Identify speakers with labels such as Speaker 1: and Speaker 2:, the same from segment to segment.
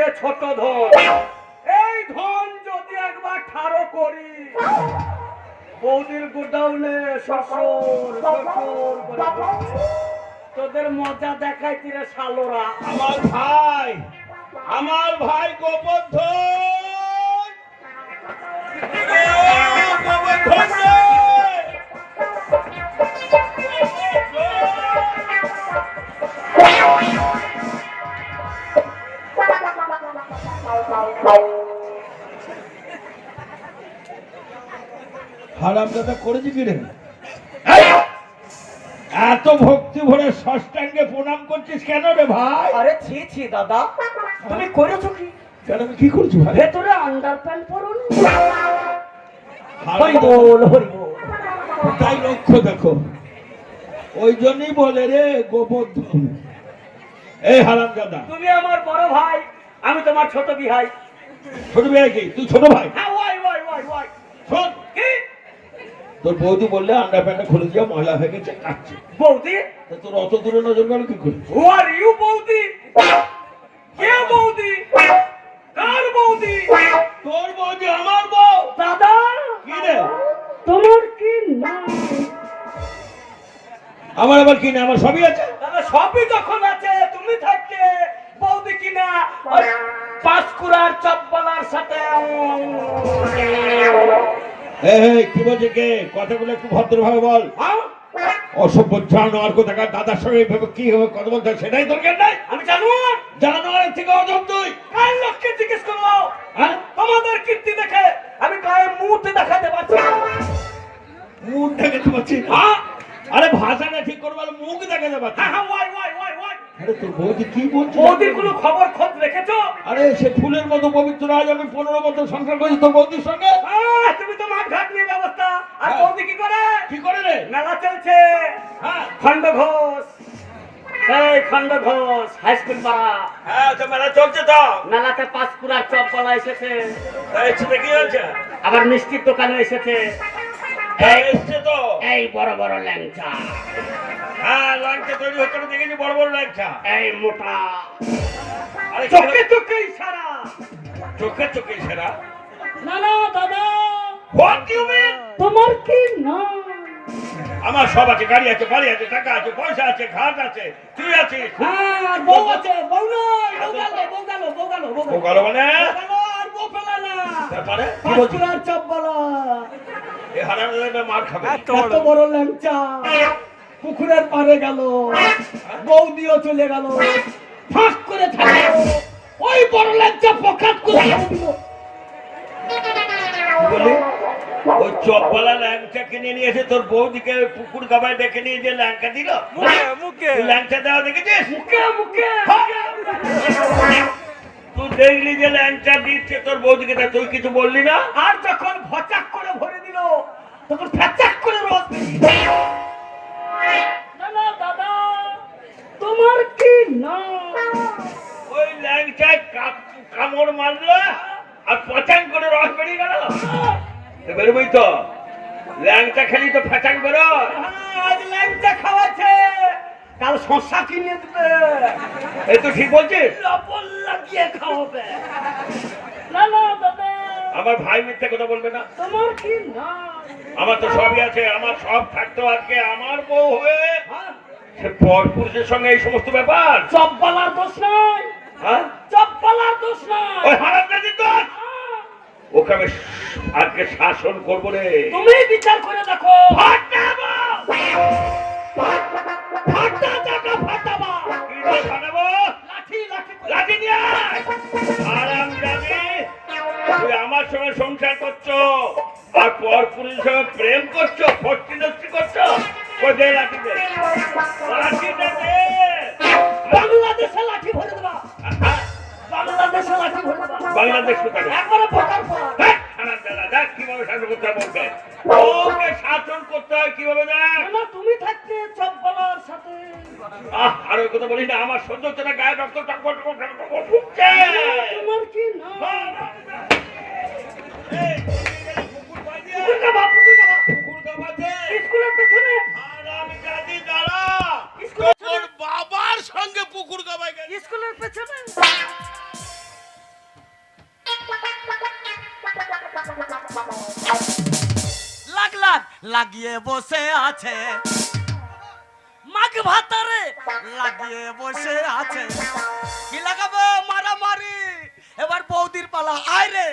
Speaker 1: থেকে ছোট ধন, এই ধন যদি একবার ঠাড়ো করি বৌদির গোডাউনে শ্বশুর শ্বশুর করে তোদের মজা দেখাইতি রে শালোরা।
Speaker 2: আমার ভাই গোবর্ধন, হারামজাদা করেছি কি রে? এত ভক্তি ভরে ষষ্ঠাঙ্গে প্রণাম করছিস কেন রে ভাই?
Speaker 1: আরে ছি ছি দাদা, তুমি করেছো কি?
Speaker 2: কেন আমি কি করছি ভাই?
Speaker 1: ভেতরে আন্ডার প্যান্ট পরুন। হরি বল হরি বল।
Speaker 2: তাই লক্ষ্য দেখো, ওই জন্যই বলে রে গোবর্ধন। এই হারামজাদা,
Speaker 1: তুমি আমার বড় ভাই, আমি তোমার ছোট ভাই।
Speaker 2: ছোট ভাই কি? তুই ছোট ভাই?
Speaker 1: হ্যাঁ ওয়াই ওয়াই ওয়াই ওয়াই।
Speaker 2: শোন,
Speaker 1: কি?
Speaker 2: তোর বৌদি বললে আন্ডার প্যান্টটা খুলে দিয়ে ময়লা হয়ে গেছে, কাটছে।
Speaker 1: বৌদি?
Speaker 2: তোর অত দূরে নজর গেল কি করে?
Speaker 1: Who are you বৌদি? কে বৌদি? কার বৌদি?
Speaker 2: তোর বৌদি আমার বউ।
Speaker 1: দাদা
Speaker 2: কি রে?
Speaker 1: তোমার কি নাম?
Speaker 2: আমার আবার কি না? আমার সবই আছে।
Speaker 1: দাদা সবই যখন আছে, তুমি থাকতে বৌদি কিনা পাঁচকুড়ার চপ্পলার সাথে।
Speaker 2: এই কি বলছে কে? কথাগুলো একটু ভদ্রভাবে বল। অসভ্য জানোয়ার কোথাকার, দাদার সঙ্গে এইভাবে কি হবে কথা বলতে হয় সেটাই দরকার নাই।
Speaker 1: আমি জানোয়ার?
Speaker 2: জানোয়ারের থেকে অধম তুই।
Speaker 1: কার লোককে জিজ্ঞেস করলো?
Speaker 2: হ্যাঁ,
Speaker 1: তোমাদের কীর্তি দেখে আমি গায়ে মুহূর্তে দেখাতে পারছি না।
Speaker 2: মুখ দেখাতে পারছি না?
Speaker 1: হ্যাঁ
Speaker 2: আরে ভাষাটা ঠিক করে বল, মুখ দেখাতে পারছি না।
Speaker 1: হ্যাঁ ওয়াই ওয়াই ওয়াই ওয়াই।
Speaker 2: আরে তোর বৌদি কি বলছে?
Speaker 1: বৌদির কোনো খবর খোঁজ রেখেছো?
Speaker 2: আরে সে ফুলের মতো পবিত্র, আজ আমি 15 বছর সংসার করেছি তোর বৌদির সঙ্গে।
Speaker 1: তুমি তো মাঠ ঘাট নিয়ে ব্যবস্থা, আর
Speaker 2: হ্যাঁ।
Speaker 1: বৌদি কি করে?
Speaker 2: কি করে রে?
Speaker 1: মেলা চলছে।
Speaker 2: হ্যাঁ
Speaker 1: খন্ড ঘোষ, সেই খন্ড ঘোষ হাই স্কুল পাড়া।
Speaker 2: হ্যাঁ, তো মেলা চলছে তো।
Speaker 1: মেলাতে পাঁচকুড়ার চপলা এসেছে,
Speaker 2: সেটা কি হয়েছে?
Speaker 1: আবার মিষ্টির দোকানে এসেছে।
Speaker 2: এসছে তো।
Speaker 1: এই বড় বড় ল্যাংচা,
Speaker 2: হ্যাঁ, লাংচা তৈরি হচ্ছে, আমি দেখেছি বড় বড় লাংচা।
Speaker 1: এই মোটা,
Speaker 2: আরে
Speaker 1: চোখে চোখে ইশারা।
Speaker 2: চোখে চোখে সেরা।
Speaker 1: না না দাদা,
Speaker 2: হোয়াট ইউ মিন?
Speaker 1: তোমার কি নাম?
Speaker 2: আমার সব আছে, গাড়ি আছে, বাড়ি আছে, টাকা আছে, পয়সা আছে, ঘাট আছে, তুই আছিস।
Speaker 1: হ্যাঁ, আর বউ আছে, বউ নয়, বউ গেল, বউ গেল, বউ গেল, বউ
Speaker 2: ও
Speaker 1: গেল।
Speaker 2: গেল মানে?
Speaker 1: বউ গেল, আর বউ পেলে না।
Speaker 2: তারপরে কি বলছিস?
Speaker 1: পাঁচকুড়ার চপলা,
Speaker 2: এই হারামজাদা মার খাবে।
Speaker 1: এত বড় ল্যাংচা পুকুরের পাড়ে গেল, বৌদিও চলে গেল, ফাঁক করে থাকলো, ওই বড় ল্যাংচা পকাত করে দিল।
Speaker 2: বলি ওই চপওয়ালা ল্যাংচা কিনে নিয়েছে তোর বৌদিকে পুকুর গাবায় ডেকে নিয়ে যে ল্যাংচা দিল,
Speaker 1: মুখে
Speaker 2: তুই ল্যাংচা দেওয়া দেখেছিস?
Speaker 1: মুখে মুখে।
Speaker 2: তুই দেখলি যে ল্যাংচা দিচ্ছে তোর বৌদিকে, তা তুই কিছু বললি না?
Speaker 1: আর যখন ভচাক করে ভরে দিল তখন ফ্যাচাক করে রস বেরিয়ে। না না দাদা, তোমার কি নাম?
Speaker 2: ওই ল্যাংচায় কামড় মারলো আর পচাং করে রস বেরিয়ে গেল। বেরোবই তো, ল্যাংচা খেলি তো ফ্যাচাং বেরোয়।
Speaker 1: আজ ল্যাংচা খাওয়াছে, কাল শশা কিনে দেবে।
Speaker 2: এই তো ঠিক বলছিস।
Speaker 1: লবণ লাগিয়ে খাওয়াবে। না না দাদা,
Speaker 2: আমার ভাই মিথ্যে কথা বলবে না।
Speaker 1: তোমার কি নাম?
Speaker 2: আমার তো সবই আছে, আমার সব থাকতো, আজকে আমার বউ হয়ে সে পর পুরুষের সঙ্গে এই সমস্ত ব্যাপার।
Speaker 1: চপবালার দোষ নাই,
Speaker 2: হ্যাঁ,
Speaker 1: চপবালার দোষ নাই।
Speaker 2: ওই হারামজাদির দোষ। ওকে আমি আজকে শাসন করবো রে।
Speaker 1: তুমি বিচার করে দেখো।
Speaker 2: ফাটাবো।
Speaker 1: ফাটা চাকা ফাটাবা।
Speaker 2: কি দিয়ে ফাটাবো?
Speaker 1: লাঠি লাঠি করে।
Speaker 2: লাঠি নিয়ে আয়। হারামজাদি, তুই আমার সঙ্গে সংসার করছো আর পর পুরুষের সঙ্গে প্রেম করছো, ফষ্টি নষ্টি করছো। কই দে লাঠি দে, লাঠিটা দে।
Speaker 1: বাংলাদেশে লাঠি ভরে দেবা, বাংলাদেশে লাঠি ভরে দেবা।
Speaker 2: বাংলাদেশ কোথায়?
Speaker 1: একবারে ভোটার পর।
Speaker 2: দেখ হারামজাদা, দেখ কিভাবে শাসন করতে হয় বলতে। ওকে শাসন করতে হয় কিভাবে দেখ।
Speaker 1: না তুমি থাকতে চপবালার সাথে।
Speaker 2: আর ওই কথা বলি না, আমার সহ্য হচ্ছে না, গায়ে রক্ত টকবক টকবক টকবক ফুটছে।
Speaker 1: তোমার কি নাম?
Speaker 2: এই,
Speaker 1: পুকুর গাবা, পুকুর গাবা।
Speaker 2: কুকুর গাবাতে।
Speaker 1: স্কুলের পেছনে।
Speaker 2: হারামজাদি দাঁড়া,
Speaker 1: স্কুলের
Speaker 2: তোর বাবার সঙ্গে পুকুর গাবায় গেছে।
Speaker 1: স্কুলের পেছনে।
Speaker 3: লাগিয়ে বসে আছে, মাগ ভাতারে লাগিয়ে বসে আছে। কি লাগাবো? মারামারি। এবার বৌদির পালা, আয় রে।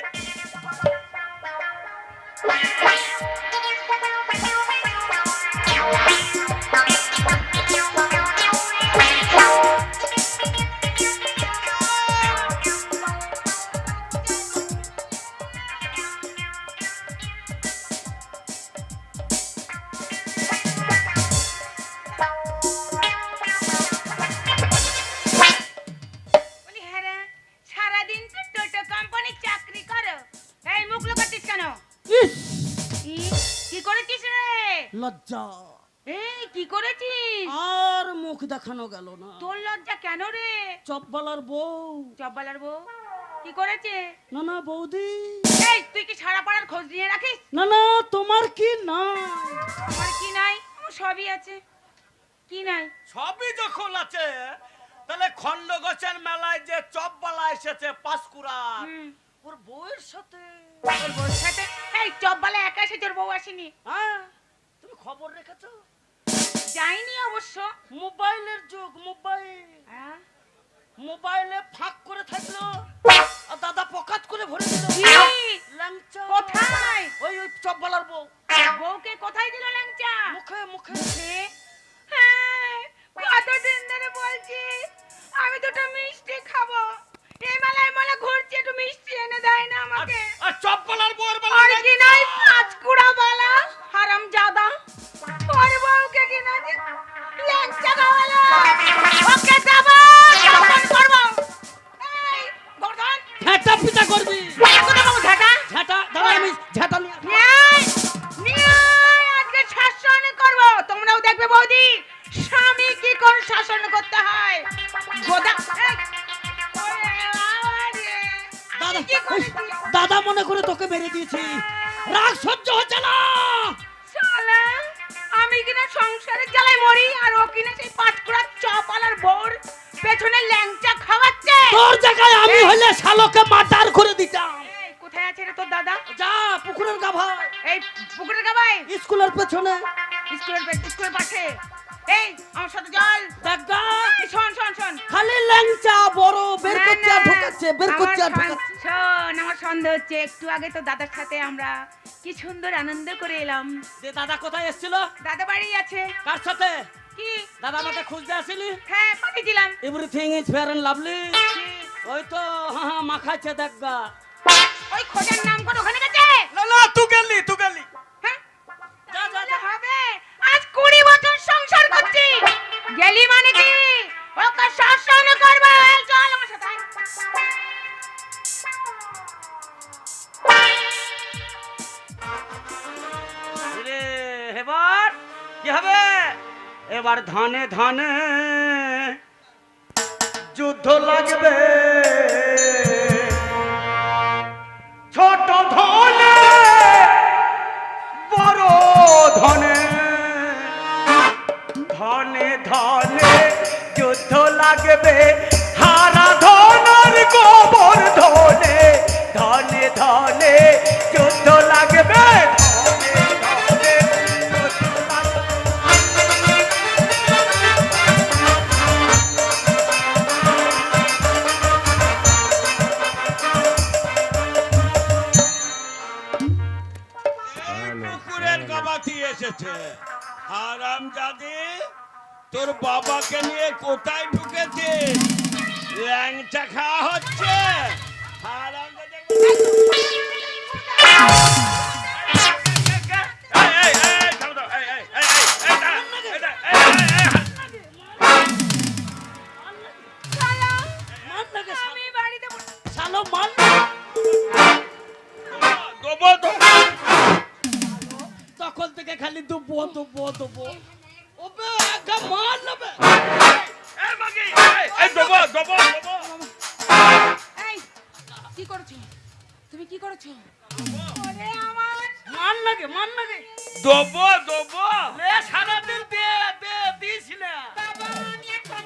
Speaker 4: বলি হ্যাঁ রে, সারাদিন তো টোটো কোম্পানির চাকরি করো, এই মুখ লুকাচ্ছিস কেন?
Speaker 3: ইস,
Speaker 4: কি করেছিস রে?
Speaker 3: লজ্জা।
Speaker 4: এই কি করেছিস?
Speaker 3: আর মুখ দেখানো গেল না।
Speaker 4: তোর লজ্জা কেন রে?
Speaker 3: চপবালার বউ।
Speaker 4: চব্বালার বউ কি করেছে?
Speaker 3: না না বৌদি,
Speaker 4: এই তুই কি সারা পাড়ার খোঁজ নিয়ে রাখিস?
Speaker 3: না না তোমার কি না?
Speaker 4: আমার কি নাই? আমার সবই আছে। কি নাই?
Speaker 3: সবই যখন আছে, তাহলে খন্ডগোছের মেলায় যে চপবালা এসেছে পাঁশকুড়া,
Speaker 4: হুম,
Speaker 3: ওর বউয়ের সাথে।
Speaker 4: তোর বউর সাথে? এই চব্বালা একা এসে তোর বউ আসেনি?
Speaker 3: হ্যাঁ, তুমি খবর রেখেছো?
Speaker 4: যাইনি অবশ্য।
Speaker 3: মোবাইলের যুগ, মোবাইল।
Speaker 4: হ্যাঁ?
Speaker 3: মোবাইলে ফাঁক করে থাকলো, আর দাদা পকাত করে ভরে দিল।
Speaker 4: কি?
Speaker 3: ল্যাংচা।
Speaker 4: কোথায়?
Speaker 3: ওই ওই চপবালার বউ।
Speaker 4: বউকে কোথায় দিল ল্যাংচা?
Speaker 3: মুখে মুখে।
Speaker 4: মুখে? হ্যাঁ, কতদিন ধরে বলছি আমি দুটো মিষ্টি খাবো, এই মেলায় মেলা ঘুরছি, একটু মিষ্টি এনে দেয় না আমাকে।
Speaker 3: আর চপবালার বউর
Speaker 4: আর
Speaker 3: বেলা
Speaker 4: কি নাই পাঁচকুড়া বালা হারামজাদা, ওর বউকে কি না দি ল্যাংচা খাওয়ালো, ওকে দেবো কেমন করবো? এই গর্দন
Speaker 3: ঝাঁটা পিটা করবি।
Speaker 4: কোথায় পাবো ঝাঁটা?
Speaker 3: ঝাঁটা দাঁড়া, আমি ঝাঁটা নিয়ে আসবো।
Speaker 4: নিয়ে আজকে শাসন করবো, তোমরাও দেখবে বৌদি স্বামী কি করে শাসন করতে হয়। গোদা এই, ওরে বাবা রে, আমি
Speaker 3: দাদা,
Speaker 4: কি করেছি?
Speaker 3: দাদা মনে করে তোকে মেরে দিয়েছি, রাগ সহ্য হচ্ছে না।
Speaker 4: শালা, আমি কিনা সংসারের জ্বালায় মরি আর ও কিনা সেই পাঁচকুড়ার চপালার বউর পেছনে ল্যাংচা খাওয়াচ্ছে।
Speaker 3: তোর জায়গায় আমি হলে শালোকে মার্ডার করে দিতাম।
Speaker 4: এই কোথায় আছে রে তোর দাদা?
Speaker 3: যা পুকুরের গাভায়,
Speaker 4: এই পুকুরের গাবায়,
Speaker 3: স্কুলের পেছনে।
Speaker 4: স্কুলের পাশে। এই আমার সাথে চল।
Speaker 3: দেখা
Speaker 4: এই, শোন শোন শোন,
Speaker 3: খালি ল্যাংচা বড় বের
Speaker 4: না,
Speaker 3: করছে আর
Speaker 4: না,
Speaker 3: ঢোকাচ্ছে, বের করছে আর
Speaker 4: আমার
Speaker 3: ঢোকাচ্ছে।
Speaker 4: শোন, আমার সন্দেহ হচ্ছে একটু আগে তো দাদার সাথে আমরা কি সুন্দর আনন্দ করে এলাম।
Speaker 3: যে দাদা কোথায় এসেছিল?
Speaker 4: দাদা বাড়ি আছে।
Speaker 3: কার সাথে?
Speaker 4: কি?
Speaker 3: দাদা আমাকে খুঁজতে আসিলি?
Speaker 4: হ্যাঁ, পাঠিয়েছিলাম।
Speaker 3: Everything is fair and lovely.
Speaker 4: কি?
Speaker 3: ওই তো হ্যাঁ মাখাচ্ছে দেখা।
Speaker 4: ওই খোঁজার নাম করে ওখানে গেছে।
Speaker 3: না না তুই গেলি, তুই গেলি।
Speaker 4: হ্যাঁ?
Speaker 3: যা, যা,
Speaker 4: তাহলে হবে, আজ 20 বছর সংসার করছি, গেলি মানে কি ওকে শাসন করবে। এই চল আমার সাথে।
Speaker 3: রে এবার কি হবে? এবার ধানে ধানে যুদ্ধ লাগবে, ছোট ধনে বড় ধনে, ধনে ধনে যুদ্ধ লাগবে, হারা ধনের গোবর ধনে, ধনে ধনে যুদ্ধ লাগবে, ধনে ধনে যুদ্ধ লাগবে।
Speaker 2: পুকুরের গাবাতি এসেছে। হারামজাদি, তোর বাবাকে নিয়ে কোথায় ঢুকেছে? ল্যাংচা খাওয়া হচ্ছে। হারামজাদি, এই, থামো তো, এই, দাঁড়া,
Speaker 4: শালা,
Speaker 3: মার লাগে
Speaker 4: আমি বাড়িতে বসে-
Speaker 3: শালো মার।
Speaker 2: দেবো তো।
Speaker 3: তখন থেকে খালি দুবো দুবো দুবো। ওবে একটা মার নেবে।
Speaker 2: এই মাগি, এই দেবো।
Speaker 4: এই, কি করছো? তুমি কি করছো? ওরে আমার
Speaker 3: মার লাগে, মার লাগে।
Speaker 2: দেবো।
Speaker 3: লে সারাদিন দে দে দিছিলে।
Speaker 4: বাবা, আমি এখন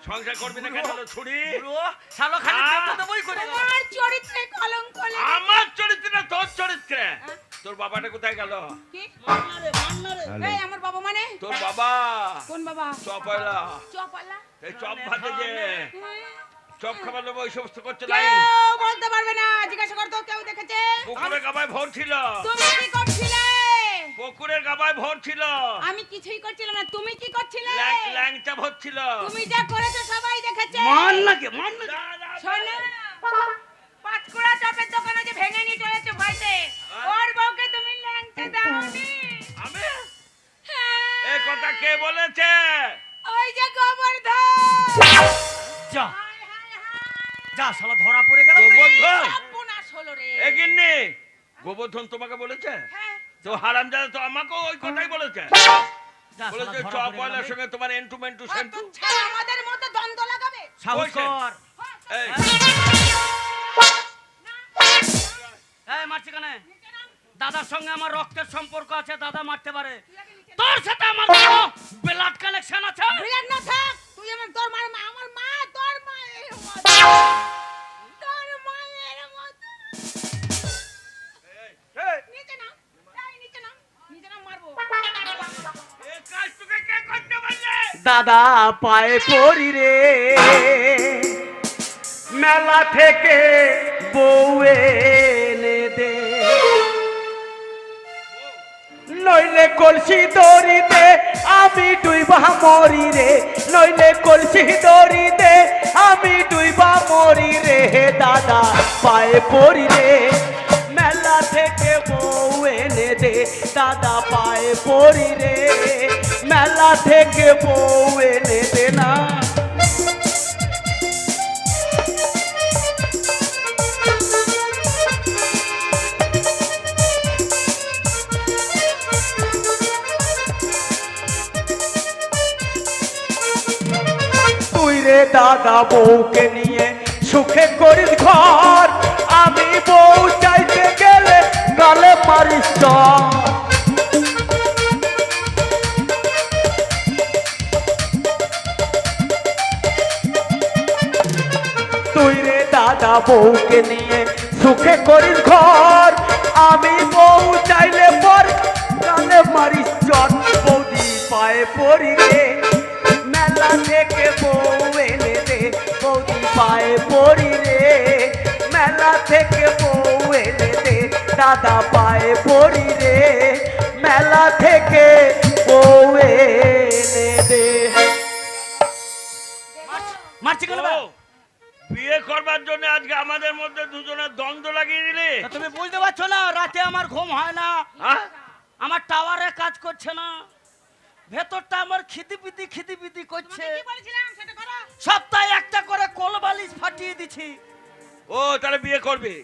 Speaker 2: সংসার করবি না কেন ছুরি?
Speaker 3: শালো খালি দেবো দেবই করে গেল।
Speaker 4: তোমার চরিত্রে কলঙ্ক লেগে-
Speaker 2: আমার চরিত্র না তোর চরিত্রে। তোর বাবাটা কোথায় গেল?
Speaker 4: কি
Speaker 3: মান্নারে মান্নারে
Speaker 4: এই আমার বাবা মানে
Speaker 2: তোর বাবা
Speaker 4: কোন বাবা
Speaker 2: চপয়লা,
Speaker 4: চপালা
Speaker 2: এই চপ ভাতে যে চপ খাবার লোক ওই সমস্ত করছে নাই।
Speaker 4: কেউ বলতে পারবে না, জিজ্ঞাসা করতো কেউ দেখেছে?
Speaker 2: পুকুরের গাবায় ভোর ছিল,
Speaker 4: তুমি কি করছিলে?
Speaker 2: পুকুরের গাবায় ভোর ছিল,
Speaker 4: আমি কিছুই করছিলাম না, তুমি কি করছিলে?
Speaker 2: ল্যাংচা ভোর ছিল।
Speaker 4: তুমি যা করেছো সবাই দেখেছে।
Speaker 3: মান্নাকে মান্না
Speaker 4: শোনো, পাঁচকুড়া চপের দোকানে যে ভেঙে নিয়ে চলেছে ভয়তে, ওর বউকে তুমি ল্যাংচা দাওনি?
Speaker 2: আমি
Speaker 4: হ্যাঁ,
Speaker 2: এই কথা কে বলেছে?
Speaker 4: ওই যে গোবর্ধন।
Speaker 3: যা
Speaker 4: হায়, হায়, হায়।
Speaker 3: যা শালা ধরা পড়ে গেল
Speaker 2: গোবর্ধন?
Speaker 4: সর্বনাশ হলো রে।
Speaker 2: এ গিন্নি, গোবর্ধন তোমাকে বলেছে?
Speaker 4: হ্যাঁ,
Speaker 2: তো হারামজাদা তো আমাকেও ওই কথাই বলেছে।
Speaker 3: যা শালা
Speaker 2: বলেছে
Speaker 3: ধরা
Speaker 2: চপ
Speaker 3: পড়ে
Speaker 2: পয়লার
Speaker 3: গেল
Speaker 2: সঙ্গে তোমার এন্টু মেন্টু সেন্টু।
Speaker 4: অত ছাড়া আমাদের মধ্যে দ্বন্দ্ব লাগাবে।
Speaker 3: সাহস
Speaker 2: বলছে।
Speaker 3: কর
Speaker 2: এই
Speaker 3: এই মারছি কেন? দাদার সঙ্গে আমার রক্তের সম্পর্ক আছে, দাদা মারতে পারে। তোর সাথে আমার ব্লাড কানেকশন আছে।
Speaker 4: বিরাট না থাক, তুই তোর মার মা, আমার মা তোর মায়ের মতো। তোর মায়ের মতো। নিচে নাও, এই নিচে নাও, নিচে নাও, মারবো।
Speaker 2: এই কাজ তোকে কে করতে বললে?
Speaker 3: দাদা পায়ে পড়ি রে, মেলা থেকে বউ এনে দে, নইলে কলসি দড়িতে আমি ডুইবা মরি রে, নইলে কলসি দড়িতে আমি ডুইবা মরি রে। দাদা পায়ে পড়ি রে, মেলা থেকে বউ এনে দে, দাদা পায়ে পড়ি রে, মেলা থেকে বউ এনে দে না। তুই রে দাদা বউকে নিয়ে সুখে করিস ঘর, আমি বউ চাইতে গেলে গালে মারিস চর। তুই রে দাদা বউকে নিয়ে সুখে করিস ঘর, আমি বউ চাইলে পর গালে মারিস চর। বৌদি পায়ে পড়ি রে, মেলা থেকে বউ এনে দে, বৌদি পায়ে পড়ি রে, মেলা থেকে বউ এনে দে, দাদা পায়ে পড়ি রে, মেলা থেকে বউ এনে দে। মারছি কেন?
Speaker 2: ও, বিয়ে করবার জন্য আজকে আমাদের মধ্যে দুজনের দ্বন্দ্ব লাগিয়ে দিলি?
Speaker 3: তুমি বুঝতে পারছো না, রাতে আমার ঘুম হয় না,
Speaker 2: হ্যাঁ?
Speaker 3: আমার টাওয়ারে কাজ করছে না, ভেতরটা আমার খিদিপিদি করছে।
Speaker 4: তোমাকে কি বলেছিলাম সেটা করো।
Speaker 3: সপ্তাহে একটা করে কোল বালিশ ফাটিয়ে দিছি।
Speaker 2: ও তাহলে বিয়ে করবি?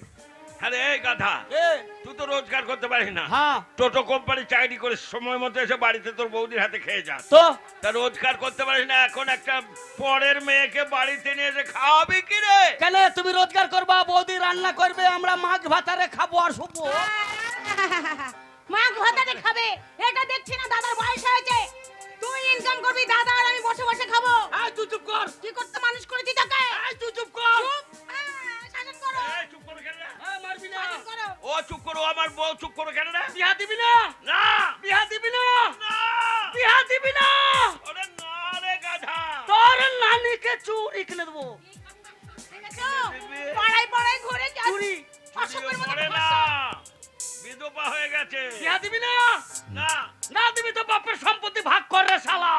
Speaker 2: আরে এই গাধা,
Speaker 3: এ
Speaker 2: তুই তো রোজগার করতে পারিস না।
Speaker 3: হ্যাঁ
Speaker 2: টোটো কোম্পানি চাকরি করে সময় মতো এসে বাড়িতে তোর বৌদির হাতে খেয়ে যাস।
Speaker 3: তো
Speaker 2: তা রোজগার করতে পারিস না, এখন একটা পরের মেয়েকে বাড়িতে নিয়ে এসে খাওয়াবি কি রে?
Speaker 3: কেন তুমি রোজগার করবা, বৌদি রান্না করবে, আমরা মাছ ভাতারে খাবো আর শুবো।
Speaker 4: মা ভাতাতে খাবে, এটা দেখছি না দাদার বয়স হয়েছে। তুই ইনকাম করবি, দাদা আর আমি বসে বসে খাবো।
Speaker 3: এই তুই চুপ কর,
Speaker 4: কি করতে মানুষ করেছি তোকে?
Speaker 3: এই তুই চুপ কর।
Speaker 4: চুপ, শাসন করো,
Speaker 2: এই, চুপ করো কেন রে?
Speaker 3: এই মারবি না।
Speaker 4: শাসন করো।
Speaker 2: ও চুপ করো, আমার বউ চুপ করো কেন রে?
Speaker 3: বিয়া দিবি না,
Speaker 2: না
Speaker 3: বিয়া দিবি না,
Speaker 2: না,
Speaker 3: বিয়া দিবি না।
Speaker 2: ওরে না রে গাধা।
Speaker 3: তোর নানিকে চুরি কিনে দেবো।
Speaker 4: দেখেছো? পাড়ায় পাড়ায় ঘুরে কি
Speaker 3: চুরি
Speaker 4: অসভ্যের মতো
Speaker 2: মরে না,
Speaker 4: ঘুরছো।
Speaker 2: বিধবা হয়ে গেছে।
Speaker 3: বিয়া দিবি না,
Speaker 2: না
Speaker 3: না দিবি তো বাপের সম্পত্তি ভাগ কর রে শালা।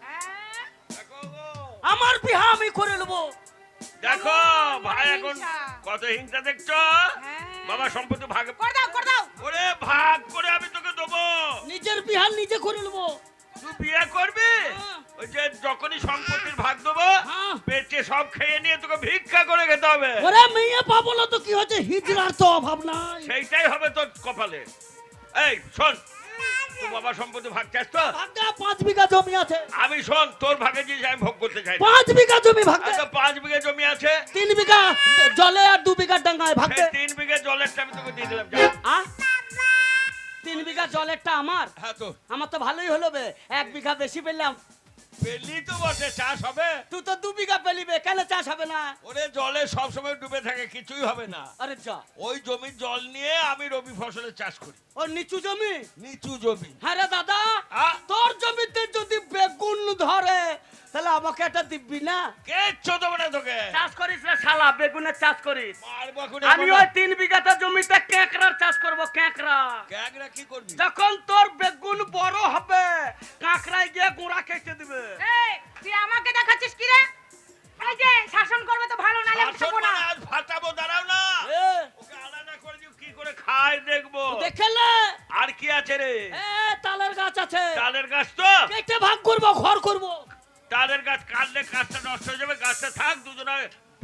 Speaker 4: হ্যাঁ?
Speaker 2: দেখো গো,
Speaker 3: আমার বিয়া আমি করে নেবো।
Speaker 2: দেখো ভাই এখন
Speaker 4: হিংসা।
Speaker 2: কত হিংসা দেখছো।
Speaker 4: হ্যাঁ।
Speaker 2: বাবা সম্পত্তি ভাগ
Speaker 4: করে দাও, করে দাও।
Speaker 2: ওরে ভাগ করে আমি তোকে দেবো।
Speaker 3: নিজের বিয়া নিজে করে নেবো।
Speaker 2: তুই বিয়ে করবি?
Speaker 3: হ্যাঁ।
Speaker 2: ওই যে যখনই সম্পত্তির ভাগ দেবো
Speaker 3: হ্যাঁ।
Speaker 2: পেটে সব খেয়ে নিয়ে তোকে ভিক্ষা করে খেতে হবে।
Speaker 3: ওরে মেয়ে পাবো না তো কি হচ্ছে, হিজড়ার তো অভাব নাই।
Speaker 2: সেইটাই হবে তোর কপালে। এই শোন, তুই বাবা সম্পত্তি ভাগ চাস তো?
Speaker 3: ভাগ্যে 5 বিঘা জমি আছে।
Speaker 2: আমি শোন, তোর ভাগে জিনিস আমি ভোগ করতে চাই না।
Speaker 3: 5 বিঘা জমি ভাগ্যে,
Speaker 2: আচ্ছা 5 বিঘে জমি আছে,
Speaker 3: 3 বিঘা জলে আর 2 বিঘা ডাঙ্গায়
Speaker 2: সেই
Speaker 3: ভাগ্যে।
Speaker 2: 3 বিঘে জলেরটা আমি তোকে দিয়ে দিলাম। যা।
Speaker 3: 3 বিঘা জলেরটা আমার,
Speaker 2: হ্যাঁ তো
Speaker 3: আমার তো ভালোই হলো বে। 1 বিঘা বেশি পেলাম,
Speaker 2: পেলি তো বটে, চাষ হবে?
Speaker 1: তুই তো 2 বিঘা পেলিবে, কেন চাষ হবে না?
Speaker 2: ওরে জলে সব সময় ডুবে থাকে, কিছুই হবে না।
Speaker 1: আরে যা,
Speaker 2: ওই জমির জল নিয়ে আমি রবি ফসলের চাষ করি।
Speaker 1: ও নিচু জমি।
Speaker 2: নিচু জমি।
Speaker 1: হ্যাঁ রে দাদা,
Speaker 2: আ?
Speaker 1: তোর জমিতে যদি বেগুন ধরে তাহলে আমাকে এটা দিবি না?
Speaker 2: কিচ্ছু দেবো না তোকে।
Speaker 1: চাষ করিস রে শালা, বেগুনের চাষ করিস।
Speaker 2: মারবো এখন
Speaker 1: আমি ওই 3 বিঘাতে জমিতে কেকড়ার চাষ করব, কেকড়া।
Speaker 2: ক্যাংরা কি করবি?
Speaker 1: যখন তোর বেগুন বড় হবে, কাঁকড়ায় গিয়ে গুঁড়া খেতে দিবে।
Speaker 4: এই তুই আমাকে দেখাচ্ছিস কি রে? এই যে শাসন করবে তো ভালো, নালে আমি
Speaker 2: শাসন
Speaker 4: থাকবো না।
Speaker 2: মানে আজ ফাটাবো, দাঁড়াও না।
Speaker 1: এ,
Speaker 2: ওকে আলাদা করে দিও, কি করে খায় দেখবো।
Speaker 1: দেখলে?
Speaker 2: আর কি আছে রে?
Speaker 1: এ, তালের গাছ আছে,
Speaker 2: তালের গাছ তো।
Speaker 1: কেটে ভাগ করব, ঘর করব।
Speaker 2: তালের গাছ কাটলে গাছটা নষ্ট হয়ে যাবে, গাছটা থাক, দুজনে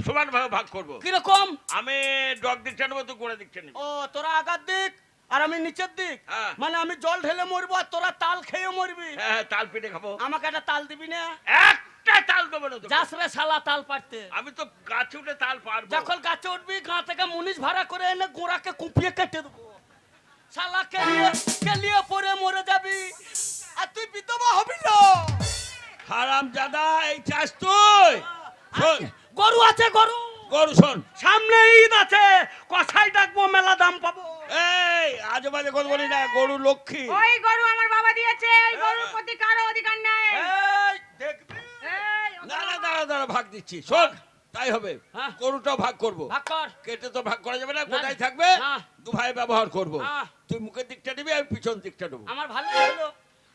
Speaker 2: সমান ভাবে ভাগ করবো।
Speaker 1: কিরকম?
Speaker 2: আমি ডগ দিকটা নেবো, তুই গোড়া দিকটা নিবি।
Speaker 1: ও, তোরা আগার দিক আর আমি নিচের দিক।
Speaker 2: হ্যাঁ।
Speaker 1: মানে আমি জল ঢেলে মরবো আর তোরা তাল খেয়ে মরবি।
Speaker 2: হ্যাঁ হ্যাঁ, তাল পিঠে খাবো।
Speaker 1: আমাকে একটা তাল দিবি না?
Speaker 2: একটা তাল দেবো না তোকে।
Speaker 1: যাস রে শালা তাল পাড়তে।
Speaker 2: আমি তো গাছে উঠে তাল পারবো।
Speaker 1: যখন গাছে উঠবি, গা থেকে মুনিশ ভাড়া করে এনে গোড়াকে কুপিয়ে কেটে দেবো। শালা কেলিয়ে পরে মরে যাবি আর তুই বিধবা হবি না।
Speaker 2: হারাম জাদা, এই চাষ তুই শোন।
Speaker 1: গরু আছে, গরু।
Speaker 2: গরু শোন,
Speaker 1: সামনে ঈদ আছে, কসাই ডাকবো, মেলা দাম পাবো।
Speaker 2: এই আজে বাজে কথা বলি না, গরু লক্ষ্মী।
Speaker 4: ওই গরু আমার বাবা দিয়েছে, এই গরুর প্রতি কারো অধিকার নাই।
Speaker 1: এই দেখবি,
Speaker 4: এই
Speaker 2: না না, দাঁড়া দাঁড়া, ভাগ দিচ্ছি, শোন। তাই হবে,
Speaker 1: হ্যাঁ।
Speaker 2: গরুটাও ভাগ করবো।
Speaker 1: ভাগ কর।
Speaker 2: কেটে তো ভাগ করা যাবে না,
Speaker 1: না।
Speaker 2: কোথায় থাকবে?
Speaker 1: না।
Speaker 2: দু ভাই ব্যবহার করবো।
Speaker 1: হ্যাঁ।
Speaker 2: তুই মুখের দিকটা নিবি, আমি পিছন দিকটা নেবো।
Speaker 1: আমার ভালো হলো,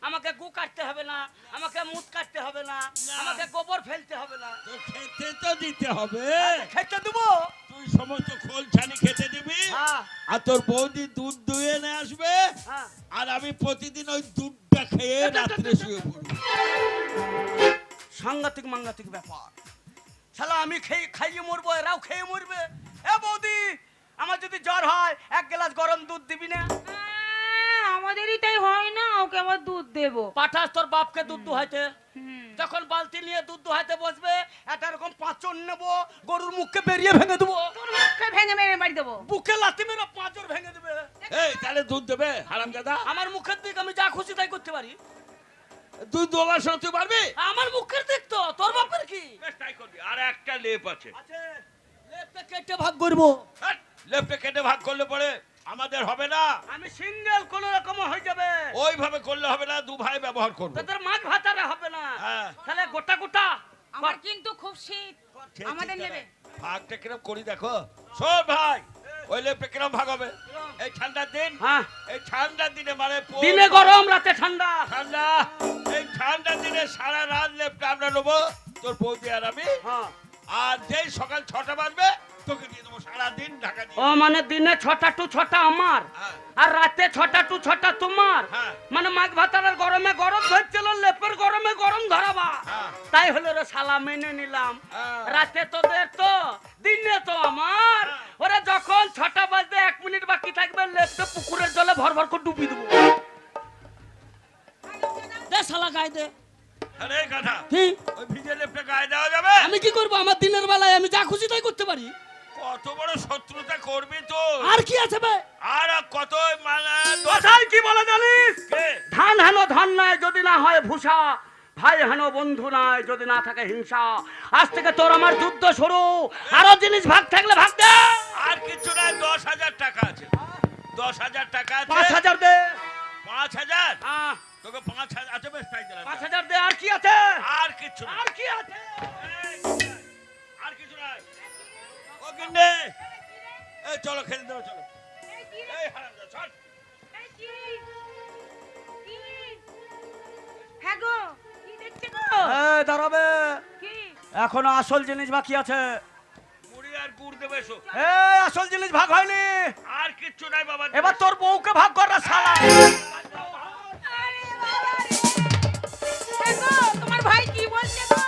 Speaker 1: আমাকে গু কাটতে হবে না, আমাকে মুত কাটতে হবে না, আমাকে গোবর ফেলতে হবে না।
Speaker 2: তো খেতে তো দিতে হবে।
Speaker 1: খেতে দেবো।
Speaker 2: তুই সমস্ত খোল ছানি খেতে দিবি,
Speaker 1: হ্যাঁ,
Speaker 2: আর তোর বৌদি দুধ দুয়ে নিয়ে আসবে,
Speaker 1: হ্যাঁ।
Speaker 2: আর আমি প্রতিদিন ওই দুধটা খেয়ে রাত্রে শুয়ে পড়বো।
Speaker 1: সাংঘাতিক মাঙ্গাতিক ব্যাপার। শালা আমি খাইয়ে মরবো, এরাও খেয়ে মরবে। এ বৌদি, আমার যদি জ্বর হয় 1 গ্লাস গরম দুধ দিবি না?
Speaker 4: আমাদেরই তাই হয় না, ওকে আবার দুধ দেবো।
Speaker 1: পাঠাস তোর বাপকে দুধ দুহাইতে।
Speaker 4: হুম।
Speaker 1: যখন বালতি নিয়ে দুধ দুহাইতে বসবে, একটা এরকম পাঁচন নেবো, গরুর মুখকে বেরিয়ে ভেঙে দেবো,
Speaker 4: তোর মুখে ভেঙে মেরে বাড়ি দেবো।
Speaker 1: বুকে লাথি মেরে পাঁচর ভেঙে দেবে।
Speaker 2: এই তাহলে দুধ দেবে হারাম জাদা?
Speaker 1: আমার মুখের দিক আমি যা খুশি তাই করতে পারি।
Speaker 2: দুধ দোবার সময় তুই পারবি?
Speaker 1: আমার মুখের দিক তো, তোর বাপের কি
Speaker 2: বেশ, তাই করবি। আর একটা লেপ আছে,
Speaker 1: আছে? লেপটা কেটে ভাগ করবো।
Speaker 2: হ্যাট, লেপটা কেটে ভাগ করলে পরে আমাদের হবে না।
Speaker 1: আমি সিঙ্গেল কোন রকম হয়ে যাবে,
Speaker 2: ওইভাবে করলে হবে না, দু ভাই ব্যবহার করবো।
Speaker 1: তোদের মাছ ভাতারে হবে না।
Speaker 2: হ্যাঁ।
Speaker 1: তাহলে গোটা গোটা
Speaker 4: আমার কিন্তু খুব শীত,
Speaker 2: ঠিক,
Speaker 4: আমাদের
Speaker 2: ঠিক,
Speaker 4: নেবে।
Speaker 2: ভাগটা কিরম করি দেখো। শোন ভাই, ওই লেপটা কিরম ভাগ হবে? এই ঠান্ডার দিন,
Speaker 1: হ্যাঁ,
Speaker 2: এই ঠান্ডার দিনে মানে
Speaker 1: দিনে গরম রাতে ঠান্ডা।
Speaker 2: ঠান্ডা, এই ঠান্ডার দিনে সারা রাত লেপটা আমরা নেবো, তোর বৌদি আর আমি।
Speaker 1: হ্যাঁ।
Speaker 2: আর যেই সকাল 6টা বাজবে তোকে দিয়ে দেবো সারা দিন ঢাকা দিয়ে।
Speaker 1: ও মানে দিনে 6টা টু 6টা আমার,
Speaker 2: হ্যাঁ।
Speaker 1: আর রাতে 6টা টু 6টা তোমার।
Speaker 2: হ্যাঁ।
Speaker 1: মানে মাছ ভাতারের গরমে গরম ধরছিল, লেপের গরমে গরম ধরাবা।
Speaker 2: হ্যাঁ।
Speaker 1: তাই হলো রে শালা, মেনে নিলাম।
Speaker 2: হ্যাঁ।
Speaker 1: রাতে তোদের তো, দিনে তো আমার।
Speaker 2: হ্যাঁ।
Speaker 1: ওরা যখন 6টা বাজতে 1 মিনিট বাকি থাকবে, লেপটা পুকুরের জলে ভর ভর করে ডুবি দেবো। দে শালা গায়ে দে।
Speaker 2: আরে এই কথা,
Speaker 1: কি?
Speaker 2: ওই ভিজে লেপটা গায়ে দেওয়া যাবে?
Speaker 1: আমি কি করবো? আমার দিনের বেলায় আমি যা খুশি তাই করতে পারি।
Speaker 2: কত বড় শত্রুতা করবি তো।
Speaker 1: আর কি আছে বে?
Speaker 2: আর কত মালা
Speaker 1: কথাই কি বলে জানিস?
Speaker 2: কে?
Speaker 1: ধান হেন ধান নাই যদি না হয় ভূষা, ভাই হেন বন্ধু নাই যদি না থাকে হিংসা। আজ থেকে তোর আমার যুদ্ধ শুরু, আরো জিনিস ভাগ থাকলে ভাগ দে।
Speaker 2: আর কিছু নাই, 10,000 টাকা আছে। 10,000 টাকা আছে।
Speaker 1: 5,000 দে।
Speaker 2: 5,000?
Speaker 1: আহ,
Speaker 2: তোকে 5,000 আছে, বেশ তাই দিলাম।
Speaker 1: 5,000 দে। আর কি আছে?
Speaker 2: আর কিছু নাই।
Speaker 1: আর কি আছে?
Speaker 2: এই, আর কিছু নাই। ও গিন্নি, এই চলো খেতে দাও, চলো।
Speaker 4: এই কি?
Speaker 2: এই হারামজাদা, ছাড়।
Speaker 4: এই কি? কি? হ্যাঁ গো, কি দেখছে গো?
Speaker 1: এই দাঁড়াবে,
Speaker 4: কি?
Speaker 1: এখনো আসল জিনিস বাকি আছে।
Speaker 2: মুড়ি আর গুড় দেবে এসো।
Speaker 1: এই আসল জিনিস ভাগ হয়নি।
Speaker 2: আর কিচ্ছু নাই বাবা।
Speaker 1: এবার তোর বউকে ভাগ কর না শালা।
Speaker 4: আরে বাবা রে! হ্যাঁ গো, তোমার ভাই কি বলছে গো?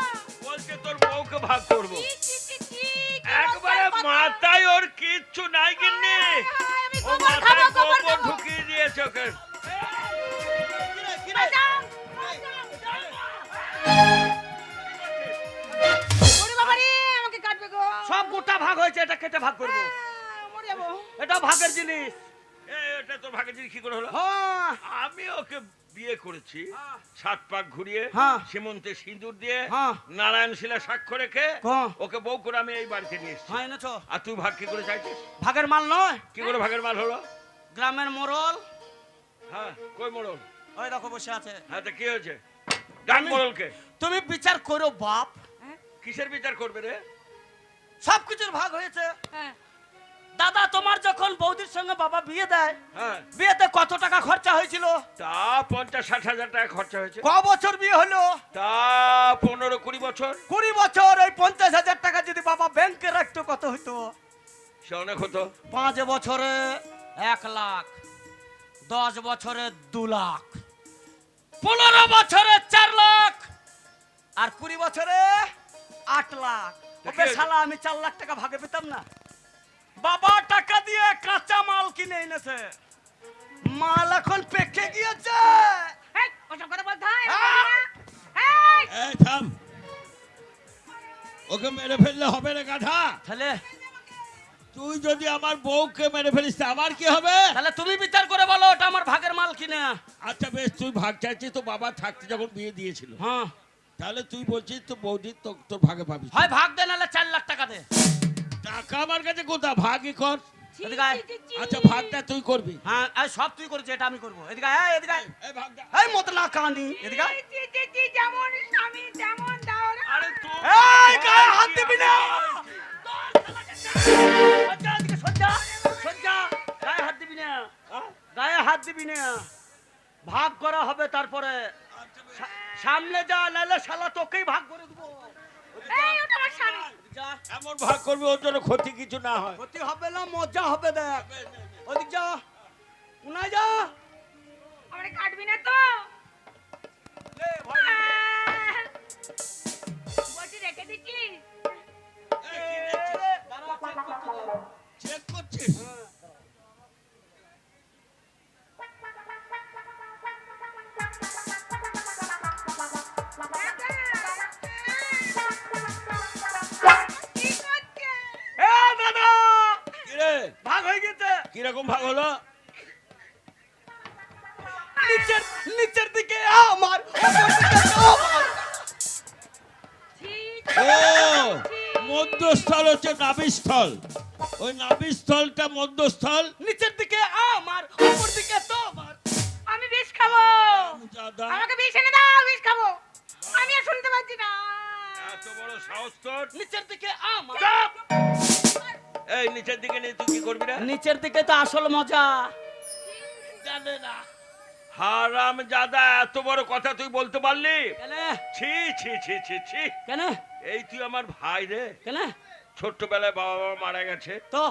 Speaker 2: বলছে তোর বউকে ভাগ করবো।
Speaker 4: কি, কি, কি, কি? কি
Speaker 2: একবারে
Speaker 4: বলছে কথা?
Speaker 2: মাথায় ওর কিচ্ছু নাই গিন্নি।
Speaker 4: হায়, আমি
Speaker 2: ও
Speaker 4: গোবর
Speaker 2: মাথায়
Speaker 4: খাবো, গোবর
Speaker 2: গোবর
Speaker 4: খাবো।
Speaker 2: ঢুকিয়ে দিয়েছে ওকে।
Speaker 4: বাঁচাও, ওরে বাবা রে, আমাকে কাটবে গো।
Speaker 1: সব গোটা ভাগ হয়েছে, এটা কেটে ভাগ করবো।
Speaker 4: মরে যাবো।
Speaker 1: এটা ভাগের জিনিস।
Speaker 2: এই, এটা তোর ভাগের জিনিস কি করে হলো?
Speaker 1: হ্যাঁ,
Speaker 2: আমি ওকে বিয়ে করেছি 7 পাক ঘুরিয়ে
Speaker 3: হ্যাঁ।
Speaker 2: সীমন্তে সিঁদুর দিয়ে
Speaker 3: হ্যাঁ।
Speaker 2: নারায়ণ শিলা সাক্ষ্য রেখে
Speaker 3: হ্যাঁ।
Speaker 2: ওকে বউ করে আমি এই বাড়িতে নিয়ে এসেছি।
Speaker 3: হ্যাঁ এনেছো।
Speaker 2: আর তুই ভাগ কি করে চাইছিস?
Speaker 3: ভাগের মাল নয়,
Speaker 2: কি করে ভাগের মাল হলো?
Speaker 3: গ্রামের মোড়ল
Speaker 2: হ্যাঁ, কই মোড়ল?
Speaker 3: ওই দেখো বসে আছে।
Speaker 2: হ্যাঁ, তো কি হয়েছে? ডাক মোড়লকে।
Speaker 3: তুমি বিচার করো বাপ,
Speaker 2: কিসের বিচার করবে রে?
Speaker 3: সব কিছুর ভাগ হয়েছে।
Speaker 4: হ্যাঁ।
Speaker 3: দাদা তোমার যখন বৌদির সঙ্গে বাবা বিয়ে দেয়,
Speaker 2: হ্যাঁ,
Speaker 3: বিয়েতে কত টাকা খরচা হয়েছিল?
Speaker 2: তা 50-60 হাজার টাকা খরচা হয়েছে।
Speaker 3: ক বছর বিয়ে হলো?
Speaker 2: তা 15-20 বছর।
Speaker 3: 20 বছর। ওই 50,000 টাকা যদি বাবা ব্যাংকে রাখতো কত হতো?
Speaker 2: সে অনেক হতো।
Speaker 3: 5 বছরে 1 লাখ, 10 বছরে 2 লাখ, 15 বছরে 4 লাখ, আর 20 বছরে 8 লাখ। ওকে শালা আমি 4 লাখ টাকা ভাগে পেতাম না? বাবা টাকা দিয়ে কাঁচা মাল কিনে এনেছে, মাল এখন পেকে গিয়েছে।
Speaker 4: এই, ওসব কথা বলতে হয়?
Speaker 3: হ্যাঁ।
Speaker 4: এই,
Speaker 2: এই থাম, ওকে মেরে ফেললে হবে না গাধা।
Speaker 3: তাহলে
Speaker 2: তুই যদি আমার বউকে মেরে ফেলিস তা আমার কি হবে?
Speaker 3: তাহলে তুমি বিচার করে বলো ওটা আমার ভাগের মাল কিনা।
Speaker 2: আচ্ছা বেশ, তুই ভাগ চাইছিস তো বাবা থাকতে যখন বিয়ে দিয়েছিল,
Speaker 3: হ্যাঁ,
Speaker 2: তাহলে তুই বলছিস তো বৌদি তোর ভাগে পাবি।
Speaker 3: হয় ভাগ দে নাহলে 4 লাখ টাকা দে।
Speaker 2: টাকা আমার কাছে কোথা, ভাগই কর।
Speaker 4: ছি,
Speaker 3: এদিকে আয়।
Speaker 4: ছি, ছি, ছি।
Speaker 2: আচ্ছা ভাগটা তুই করবি।
Speaker 3: হ্যাঁ, এই সব তুই করেছিস, এটা আমি করবো। এদিকে আয়, এই, এদিকে আয়।
Speaker 2: এই ভাগটা।
Speaker 3: এই মতলা কানি, এদিকে আয়।
Speaker 4: ছি, ছি, ছি, যেমন স্বামী তেমন দাওরা।
Speaker 2: আরে তুই
Speaker 3: এই গায়ে হাত দিবি না। সজ্জা, এদিকে সজ্জা, সজ্জা, গায়ে হাত দিবি না, গায়ে হাত দিবি না। ভাগ করা হবে তারপরে। সামনে যা, নাহলে শালা তোকেই ভাগ করে দেবো।
Speaker 4: এই, ওটা আমার স্বামী।
Speaker 3: যা,
Speaker 2: এমন ভাগ করবি ওর জন্য ক্ষতি কিছু না হয়।
Speaker 3: ক্ষতি হবে না, মজা হবে দেখ। ওদিক যা, উনায় যা।
Speaker 4: আমারে কাটবি না তো?
Speaker 3: লে, ভয় নেই।
Speaker 4: আহ! বলছি রেখে দিচ্ছিস?
Speaker 3: দাঁড়া, চেক করতে দে।
Speaker 2: চেক করছিস?
Speaker 4: কি করছে?
Speaker 3: এ দাদা,
Speaker 2: কিরে,
Speaker 3: ভাগ হয়ে গেছে।
Speaker 2: কিরকম ভাগ হলো?
Speaker 3: নিচের নিচের দিকে আমার, উপর দিকে তোমার।
Speaker 4: ছি,
Speaker 2: ও, মধ্যস্থল হচ্ছে নাভিস্থল। ওই নাভিস্থলটা মধ্যস্থল।
Speaker 3: নিচের দিকে আমার, উপর দিকে তোমার।
Speaker 4: আমি বিষ খাবো।
Speaker 2: দাদা,
Speaker 4: আমাকে বিষ এনে দাও, বিষ খাবো। আমি আর শুনতে পাচ্ছি না।
Speaker 2: এত বড় সাহস তোর!
Speaker 3: নিচের দিকে আমার।
Speaker 2: এই নিচের দিকে নিয়ে তুই কি করবি না?
Speaker 3: নিচের দিকে তো আসল মজা। জানে না
Speaker 2: হারাম জাদা, এত বড় কথা তুই বলতে পারলি?
Speaker 3: কেন?
Speaker 2: ছি ছি ছি ছি ছি।
Speaker 3: কেন?
Speaker 2: এই তুই আমার ভাই রে।
Speaker 3: কেন?
Speaker 2: ছোট্টবেলায় বাবা মা মারা গেছে,
Speaker 3: তো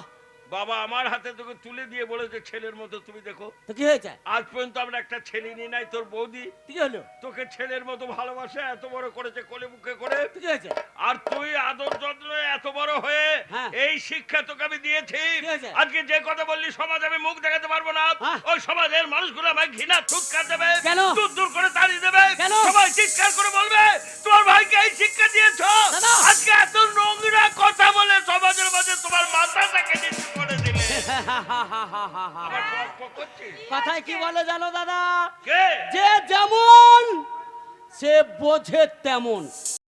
Speaker 2: বাবা আমার হাতে তোকে তুলে দিয়ে বলেছে ছেলের মতো তুমি দেখো।
Speaker 3: তো কি হয়েছে?
Speaker 2: আজ পর্যন্ত আমরা একটা ছেলে নিয়ে নাই। তোর বৌদি
Speaker 3: কি হলো?
Speaker 2: তোকে ছেলের মতো ভালোবাসে, এত বড় করেছে কোলে মুখে করে।
Speaker 3: কি হয়েছে?
Speaker 2: আর তুই আদর যত্ন এত বড় হয়ে
Speaker 3: হ্যাঁ।
Speaker 2: এই শিক্ষা তোকে আমি দিয়েছি।
Speaker 3: কি হয়েছে?
Speaker 2: আজকে যে কথা বললি সমাজ আমি মুখ দেখাতে পারবো না।
Speaker 3: হ্যাঁ।
Speaker 2: ওই সমাজের মানুষগুলো আমায় ঘৃণা থুৎকার দেবে,
Speaker 3: কেন?
Speaker 2: দূর দূর করে তাড়িয়ে দেবে।
Speaker 3: কেন?
Speaker 2: সবাই চিৎকার করে বলবে তোমার ভাইকে এই শিক্ষা দিয়েছ।
Speaker 3: দাদা।
Speaker 2: আজকে এত নোংরা কথা বলে সমাজের মাঝে তোমার মাথাটাকে নিচু করে দিলে। আমার তর্ক করছিস?
Speaker 3: কথায় কি বলে জানো দাদা?
Speaker 2: কে?
Speaker 3: যে যেমন সে বোঝে তেমন।